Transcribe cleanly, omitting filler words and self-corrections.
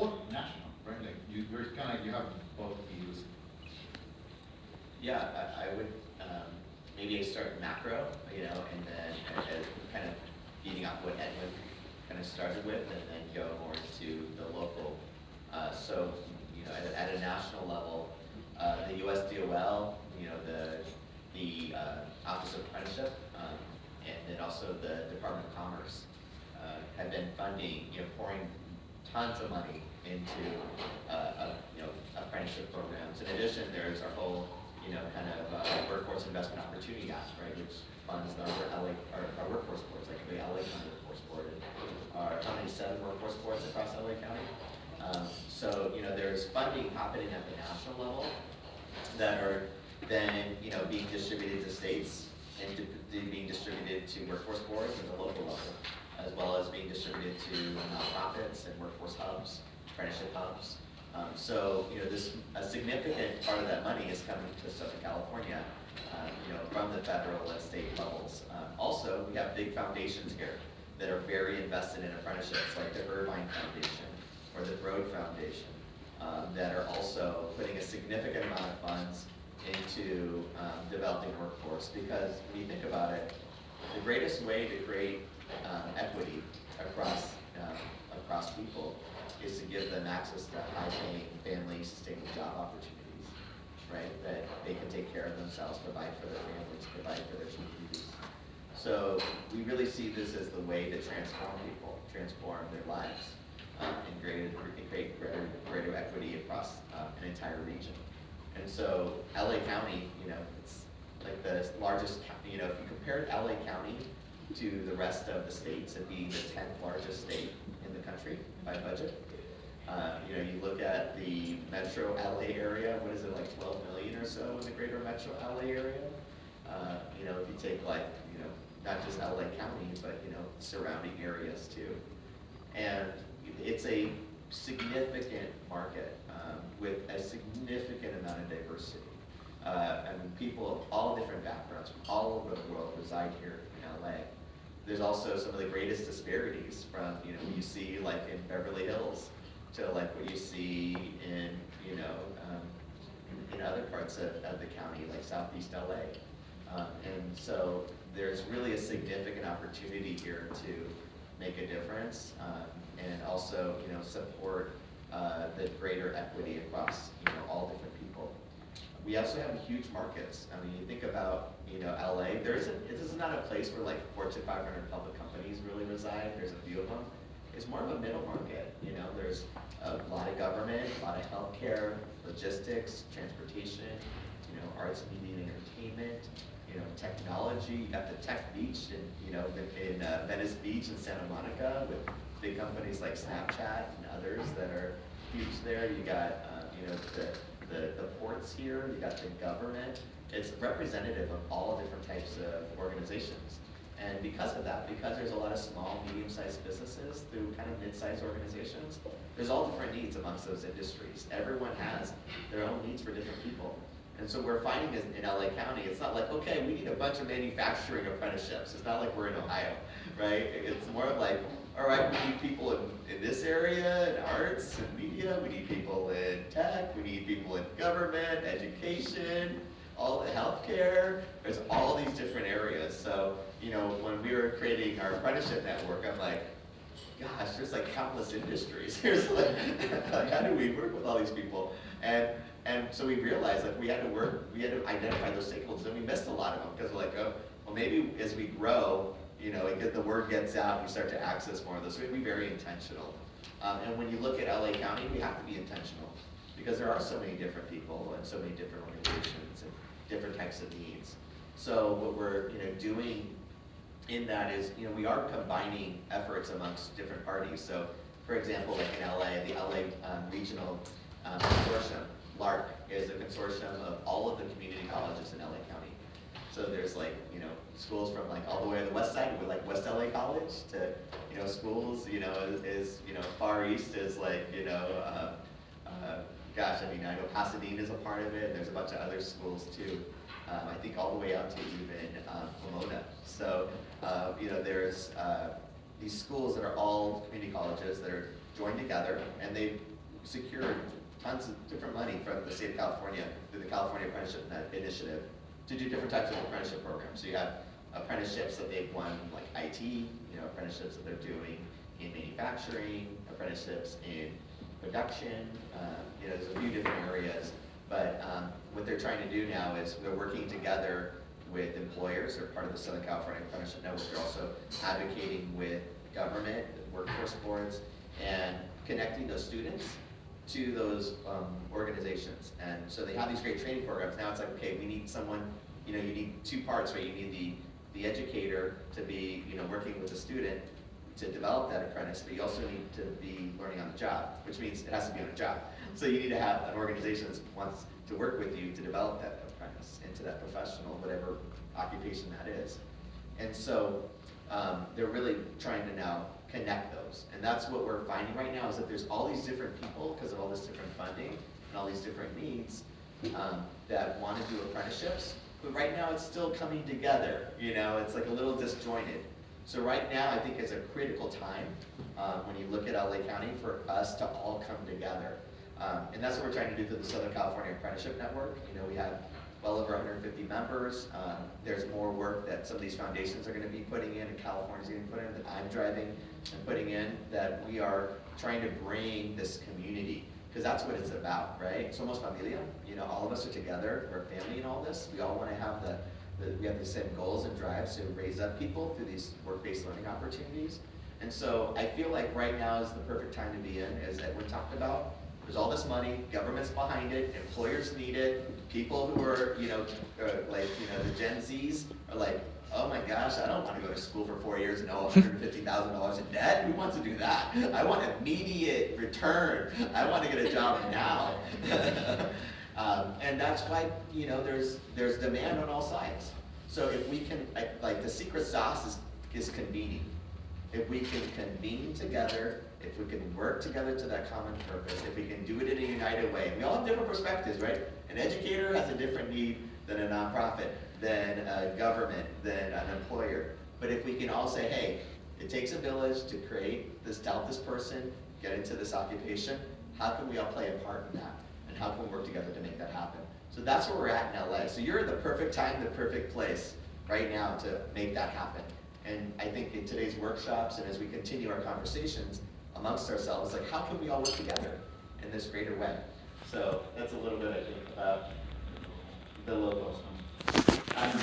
or national, right? Like you're kind of, you have both views. Yeah, I would maybe I start macro, and then kind of feeding off what Edwin kind of started with, and then go more to the local. So, at a national level, the USDOL, the Office of Apprenticeship, and then also the Department of Commerce have been funding, pouring tons of money into, apprenticeship programs. In addition, there's our whole, kind of Workforce Investment Opportunity Act, right, which funds our workforce boards, like the LA County Workforce Board, and our 7 workforce boards across LA County. So, there's funding happening at the national level that are then, being distributed to states and being distributed to workforce boards at the local level, as well as being distributed to nonprofits and workforce hubs, apprenticeship hubs. So, a significant part of that money is coming to Southern California, from the federal and state levels. Also, we have big foundations here that are very invested in apprenticeships, like the Irvine Foundation or the Broad Foundation, that are also putting a significant amount of funds into developing a workforce. Because when you think about it, the greatest way to create equity across people is to give them access to high-paying, family, sustainable job opportunities, right? That they can take care of themselves, provide for their families, provide for their communities. So we really see this as the way to transform people, transform their lives, and create greater equity across an entire region. And so LA County, it's like the largest, if you compared LA County to the rest of the states, it'd be the 10th largest state in the country by budget. You look at the metro LA area, what is it, like 12 million or so in the greater metro LA area? If you take not just LA County, but, surrounding areas too. And it's a significant market with a significant amount of diversity. People of all different backgrounds from all over the world reside here in LA. There's also some of the greatest disparities from, what you see like in Beverly Hills to like what you see in, in other parts of the county, like Southeast LA. And so there's really a significant opportunity here to make a difference, and also, support the greater equity across, all different people. We also have huge markets. I mean, you think about, LA, this is not a place where like Fortune 500 public companies really reside. There's a few of them. It's more of a middle market. There's a lot of government, a lot of healthcare, logistics, transportation, arts, media, and entertainment, technology. You got the tech beach in Venice Beach and Santa Monica with big companies like Snapchat and others that are huge there. You got, the ports here, you got the government. It's representative of all different types of organizations. And because of that, because there's a lot of small, medium-sized businesses through kind of mid-sized organizations, there's all different needs amongst those industries. Everyone has their own needs for different people. And so we're finding is in LA County, it's not like, okay, we need a bunch of manufacturing apprenticeships. It's not like we're in Ohio, right? It's more of like, all right, we need people in this area, in arts and media, we need people in tech, we need people in government, education, all the healthcare. There's all these different areas. So, when we were creating our apprenticeship network, I'm like, gosh, there's like countless industries. There's like how do we work with all these people? And so we realized like we had to identify those stakeholders, and we missed a lot of them because we're like, oh, well maybe as we grow, the word gets out, and we start to access more of those. So we have to be very intentional. And when you look at LA County, we have to be intentional because there are so many different people and so many different organizations and different types of needs. So what we're doing in that is, we are combining efforts amongst different parties. So, for example, like in LA, the LA Regional Consortium, LARC, is a consortium of all of the community colleges in LA County. So there's like, schools from like all the way to the west side, with like West LA College, to, schools, far east is like, gosh, I know Pasadena is a part of it, and there's a bunch of other schools too. I think all the way out to even Pomona. So, there's these schools that are all community colleges that are joined together, and they've secured tons of different money from the state of California through the California Apprenticeship Initiative to do different types of apprenticeship programs. So you have apprenticeships that they've won, like IT, apprenticeships that they're doing in manufacturing, apprenticeships in production, there's a few different areas. But what they're trying to do now is they're working together with employers. They're part of the Southern California Apprenticeship Network. They're also advocating with government, workforce boards, and connecting those students to those organizations. And so they have these great training programs. Now it's like, okay, we need someone, you need two parts, right? You need the educator to be, working with the student to develop that apprentice, but you also need to be learning on the job, which means it has to be on a job. So you need to have an organization that wants to work with you to develop that apprentice into that professional, whatever occupation that is. And so they're really trying to now connect those. And that's what we're finding right now, is that there's all these different people, because of all this different funding and all these different needs, that want to do apprenticeships. But right now it's still coming together, it's like a little disjointed. So right now I think it's a critical time when you look at LA County for us to all come together. And that's what we're trying to do through the Southern California Apprenticeship Network. We have well over 150 members. There's more work that some of these foundations are going to be putting in, and California's going to be putting in, that I'm driving and putting in, that we are trying to bring this community, because that's what it's about, right? Somos familia, all of us are together, we're a family in all this. We all want to have we have the same goals and drives to raise up people through these work-based learning opportunities. And so I feel like right now is the perfect time to be in, as Edward talked about. There's all this money, government's behind it, employers need it, people who are, the Gen Zs are like, oh my gosh, I don't want to go to school for 4 years and owe $150,000 in debt. Who wants to do that? I want immediate return. I want to get a job now. And that's why, there's demand on all sides. So if we can, the secret sauce is convening. If we can convene together, if we can work together to that common purpose, if we can do it in a united way. We all have different perspectives, right? An educator has a different need than a nonprofit, than a government, than an employer. But if we can all say, hey, it takes a village to create this, to help this person get into this occupation, how can we all play a part in that? And how can we work together to make that happen? So that's where we're at in LA. So you're at the perfect time, the perfect place right now to make that happen. And I think in today's workshops, and as we continue our conversations amongst ourselves, like, how can we all work together in this greater way? So that's a little bit, I think, about the logos. I'm